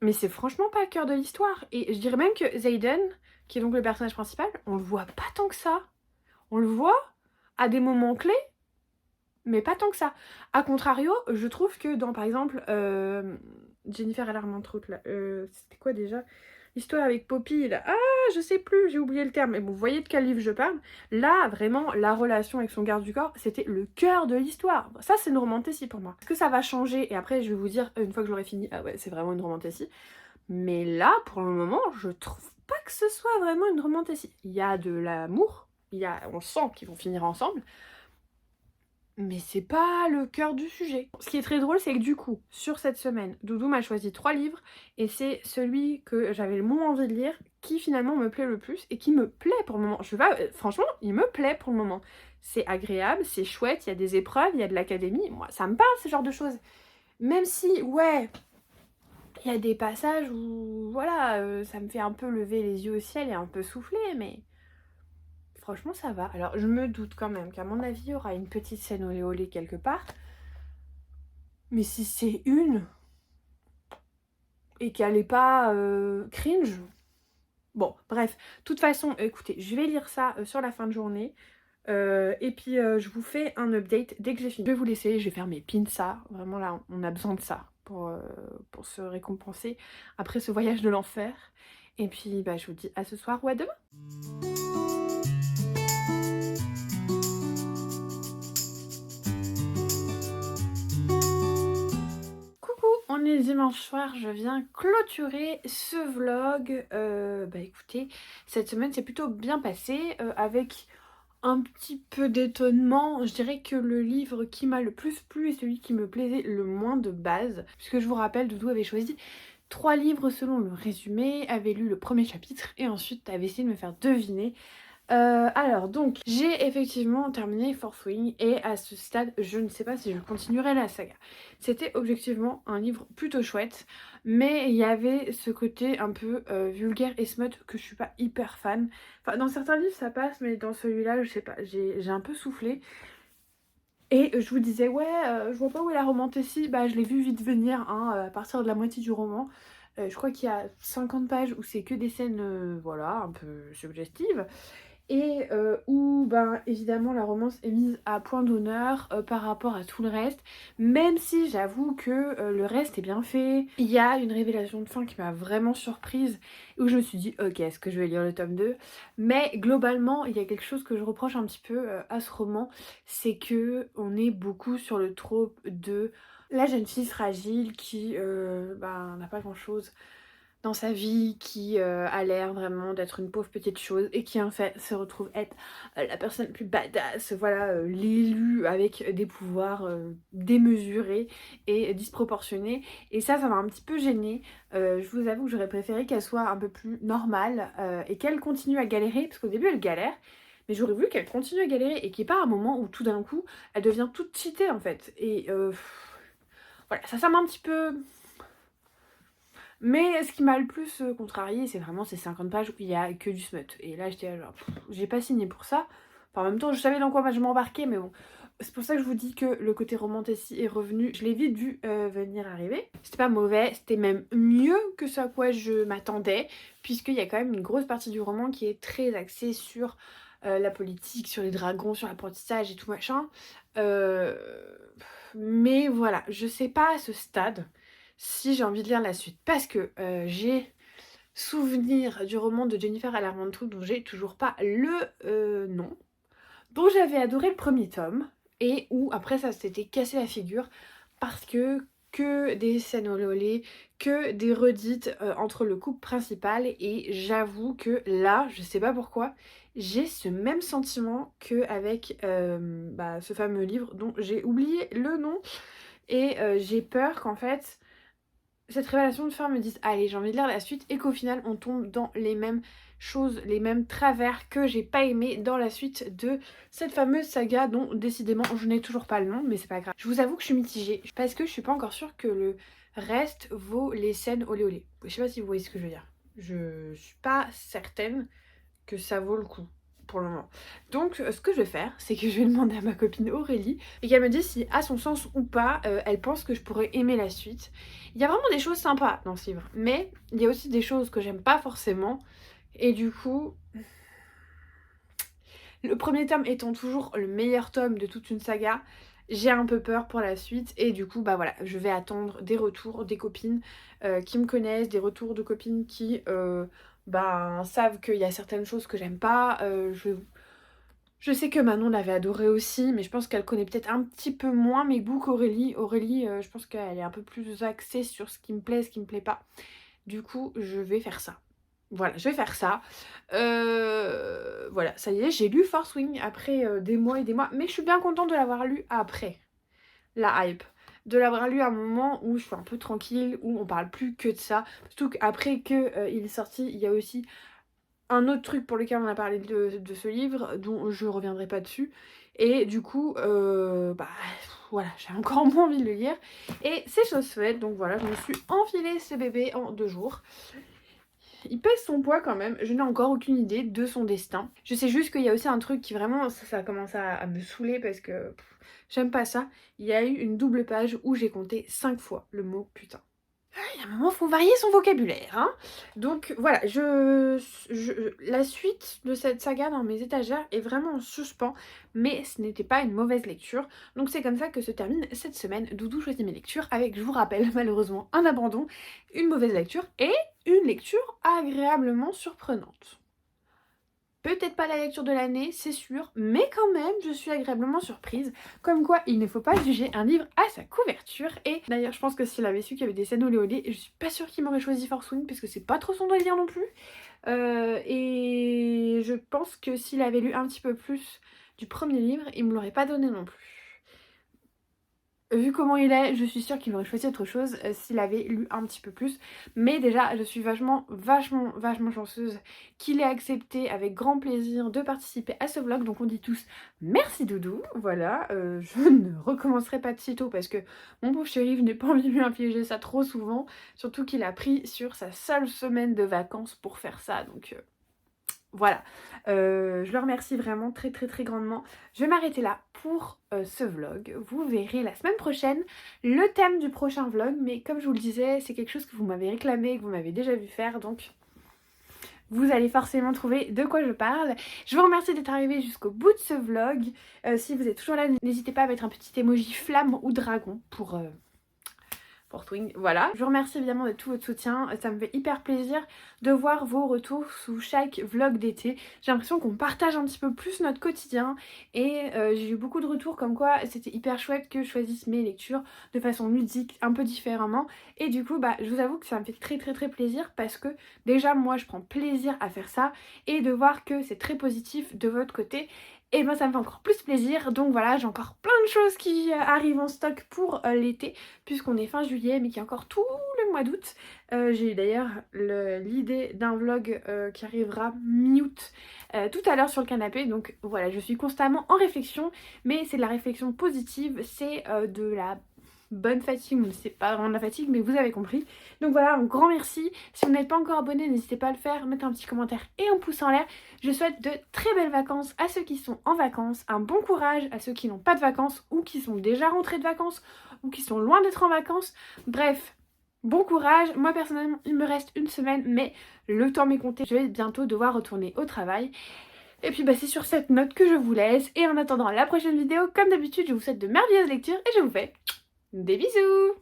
Mais c'est franchement pas le cœur de l'histoire. Et je dirais même que Xaden, qui est donc le personnage principal, on le voit pas tant que ça. On le voit à des moments clés, mais pas tant que ça. A contrario, je trouve que dans, par exemple, Jennifer Alarmantruth, là, c'était quoi déjà? histoire avec Poppy, là, ah, je sais plus, j'ai oublié le terme, mais bon, vous voyez de quel livre je parle. Là, vraiment, la relation avec son garde du corps, c'était le cœur de l'histoire. Ça, c'est une romantasy pour moi. Est-ce que ça va changer? Et après, je vais vous dire, une fois que je l'aurai fini, ah ouais, c'est vraiment une romantasy. Mais là, pour le moment, je trouve pas que ce soit vraiment une romantasy. Il y a de l'amour, on sent qu'ils vont finir ensemble, mais c'est pas le cœur du sujet. Ce qui est très drôle, c'est que du coup, sur cette semaine, Doudou m'a choisi 3 livres, et c'est celui que j'avais le moins envie de lire qui finalement me plaît le plus, et qui me plaît pour le moment. Franchement, il me plaît pour le moment. C'est agréable, c'est chouette, il y a des épreuves, il y a de l'académie, moi ça me parle ce genre de choses. Même si, ouais, il y a des passages où, voilà, ça me fait un peu lever les yeux au ciel et un peu souffler, mais franchement, ça va. Alors, je me doute quand même qu'à mon avis, il y aura une petite scène olé olé quelque part. Mais si c'est une, et qu'elle est pas cringe... Bon, bref. De toute façon, écoutez, je vais lire ça sur la fin de journée. Et puis, je vous fais un update dès que j'ai fini. Je vais vous laisser, je vais faire mes pinzas. Vraiment, là, on a besoin de ça pour se récompenser après ce voyage de l'enfer. Et puis, bah, je vous dis à ce soir ou à demain. On est dimanche soir, je viens clôturer ce vlog. Bah écoutez, cette semaine s'est plutôt bien passée, avec un petit peu d'étonnement. Je dirais que le livre qui m'a le plus plu est celui qui me plaisait le moins de base, puisque je vous rappelle, Doudou avait choisi 3 livres selon le résumé, avait lu le premier chapitre et ensuite avait essayé de me faire deviner. Alors donc, j'ai effectivement terminé Fourth Wing et à ce stade, je ne sais pas si je continuerai la saga. C'était objectivement un livre plutôt chouette, mais il y avait ce côté un peu vulgaire et smut que je suis pas hyper fan. Enfin, dans certains livres ça passe, mais dans celui-là, je sais pas, j'ai un peu soufflé. Et je vous disais, ouais, je vois pas où est la romantasy. Bah, je l'ai vu vite venir, hein, à partir de la moitié du roman. Je crois qu'il y a 50 pages où c'est que des scènes, voilà, un peu suggestives. Et où ben évidemment la romance est mise à point d'honneur par rapport à tout le reste, même si j'avoue que le reste est bien fait. Il y a une révélation de fin qui m'a vraiment surprise, où je me suis dit ok, est-ce que je vais lire le tome 2, mais globalement il y a quelque chose que je reproche un petit peu à ce roman, c'est que on est beaucoup sur le trope de la jeune fille fragile qui ben, n'a pas grand chose dans sa vie, qui a l'air vraiment d'être une pauvre petite chose et qui en fait se retrouve être la personne la plus badass, voilà, l'élu avec des pouvoirs démesurés et disproportionnés. Et ça m'a un petit peu gênée. Je vous avoue que j'aurais préféré qu'elle soit un peu plus normale et qu'elle continue à galérer, parce qu'au début elle galère, mais j'aurais voulu qu'elle continue à galérer et qu'il n'y ait pas un moment où tout d'un coup elle devient toute cheatée en fait. Et voilà, ça m'a un petit peu... Mais ce qui m'a le plus contrarié, c'est vraiment ces 50 pages où il y a que du smut. Et là, j'étais genre, j'ai pas signé pour ça. Enfin, en même temps, je savais dans quoi je m'embarquais, mais bon. C'est pour ça que je vous dis que le côté romantasy est revenu. Je l'ai vite vu venir arriver. C'était pas mauvais, c'était même mieux que ce à quoi je m'attendais, puisqu'il y a quand même une grosse partie du roman qui est très axée sur la politique, sur les dragons, sur l'apprentissage et tout machin. Mais voilà, je sais pas à ce stade si j'ai envie de lire la suite, parce que j'ai souvenir du roman de Jennifer Alarmantou dont j'ai toujours pas le nom, dont j'avais adoré le premier tome et où après ça s'était cassé la figure parce que des scènes olé olé, que des redites entre le couple principal, et j'avoue que là, je sais pas pourquoi, j'ai ce même sentiment qu'avec ce fameux livre dont j'ai oublié le nom, et j'ai peur qu'en fait cette révélation de fin me dise allez, j'ai envie de lire la suite, et qu'au final on tombe dans les mêmes choses, les mêmes travers que j'ai pas aimé dans la suite de cette fameuse saga dont décidément je n'ai toujours pas le nom, mais c'est pas grave. Je vous avoue que je suis mitigée parce que je suis pas encore sûre que le reste vaut les scènes olé olé. Je sais pas si vous voyez ce que je veux dire. Je suis pas certaine que ça vaut le coup pour le moment. Donc ce que je vais faire, c'est que je vais demander à ma copine Aurélie et qu'elle me dise si à son sens ou pas elle pense que je pourrais aimer la suite. Il y a vraiment des choses sympas dans ce livre, mais il y a aussi des choses que j'aime pas forcément, et du coup le premier tome étant toujours le meilleur tome de toute une saga, j'ai un peu peur pour la suite et du coup bah voilà, je vais attendre des retours des copines qui me connaissent, des retours de copines qui savent qu'il y a certaines choses que j'aime pas. Je sais que Manon l'avait adoré aussi, mais je pense qu'elle connaît peut-être un petit peu moins mes goûts qu'Aurélie. Aurélie, je pense qu'elle est un peu plus axée sur ce qui me plaît et ce qui me plaît pas. Du coup, je vais faire ça. Voilà, je vais faire ça. Voilà, ça y est, j'ai lu Force Wing après des mois et des mois, mais je suis bien contente de l'avoir lu après la hype. De l'avoir lu à un moment où je suis un peu tranquille, où on parle plus que de ça. Surtout qu'après qu'il est sorti, il y a aussi un autre truc pour lequel on a parlé de ce livre, dont je reviendrai pas dessus. Et du coup, voilà, j'ai encore moins envie de le lire. Et c'est chose faite, donc voilà, je me suis enfilé ce bébé en 2 jours. Il pèse son poids quand même, je n'ai encore aucune idée de son destin. Je sais juste qu'il y a aussi un truc qui vraiment, ça commence à me saouler parce que j'aime pas ça. Il y a eu une double page où j'ai compté 5 fois le mot putain. Il y a un moment, faut varier son vocabulaire, hein. Donc voilà, la suite de cette saga dans mes étagères est vraiment en suspens, mais ce n'était pas une mauvaise lecture. Donc c'est comme ça que se termine cette semaine Doudou choisit mes lectures, avec, je vous rappelle, malheureusement, un abandon, une mauvaise lecture et une lecture agréablement surprenante. Peut-être pas la lecture de l'année, c'est sûr, mais quand même, je suis agréablement surprise. Comme quoi, il ne faut pas juger un livre à sa couverture. Et d'ailleurs, je pense que s'il avait su qu'il y avait des scènes olé olé, je suis pas sûre qu'il m'aurait choisi Force Wing, parce que c'est pas trop son délire non plus. Et je pense que s'il avait lu un petit peu plus du premier livre, il me l'aurait pas donné non plus. Vu comment il est, je suis sûre qu'il aurait choisi autre chose s'il avait lu un petit peu plus. Mais déjà, je suis vachement chanceuse qu'il ait accepté avec grand plaisir de participer à ce vlog. Donc on dit tous merci Doudou. Voilà, je ne recommencerai pas de sitôt parce que mon pauvre chéri, je n'ai pas envie de lui infliger ça trop souvent. Surtout qu'il a pris sur sa seule semaine de vacances pour faire ça. Donc voilà, je le remercie vraiment très grandement. Je vais m'arrêter là pour ce vlog. Vous verrez la semaine prochaine le thème du prochain vlog. Mais comme je vous le disais, c'est quelque chose que vous m'avez réclamé, que vous m'avez déjà vu faire. Donc vous allez forcément trouver de quoi je parle. Je vous remercie d'être arrivé jusqu'au bout de ce vlog. Si vous êtes toujours là, n'hésitez pas à mettre un petit emoji flamme ou dragon pour Wing, voilà. Je vous remercie évidemment de tout votre soutien, ça me fait hyper plaisir de voir vos retours sous chaque vlog d'été. J'ai l'impression qu'on partage un petit peu plus notre quotidien et j'ai eu beaucoup de retours comme quoi c'était hyper chouette que je choisisse mes lectures de façon ludique, un peu différemment. Et du coup, je vous avoue que ça me fait très plaisir parce que déjà moi je prends plaisir à faire ça et de voir que c'est très positif de votre côté. Et ça me fait encore plus plaisir. Donc voilà, j'ai encore plein de choses qui arrivent en stock pour l'été, puisqu'on est fin juillet, mais qu'il y a encore tout le mois d'août. J'ai eu d'ailleurs l'idée d'un vlog qui arrivera mi-août tout à l'heure sur le canapé. Donc voilà, je suis constamment en réflexion, mais c'est de la réflexion positive, c'est de la bonne fatigue, c'est pas vraiment de la fatigue, mais vous avez compris. Donc voilà, un grand merci. Si vous n'êtes pas encore abonné, n'hésitez pas à le faire, mettez un petit commentaire et un pouce en l'air. Je souhaite de très belles vacances à ceux qui sont en vacances, un bon courage à ceux qui n'ont pas de vacances ou qui sont déjà rentrés de vacances ou qui sont loin d'être en vacances. Bref, bon courage. Moi personnellement, il me reste une semaine, mais le temps m'est compté. Je vais bientôt devoir retourner au travail. Et puis c'est sur cette note que je vous laisse. Et en attendant la prochaine vidéo, comme d'habitude, je vous souhaite de merveilleuses lectures et je vous fais des bisous!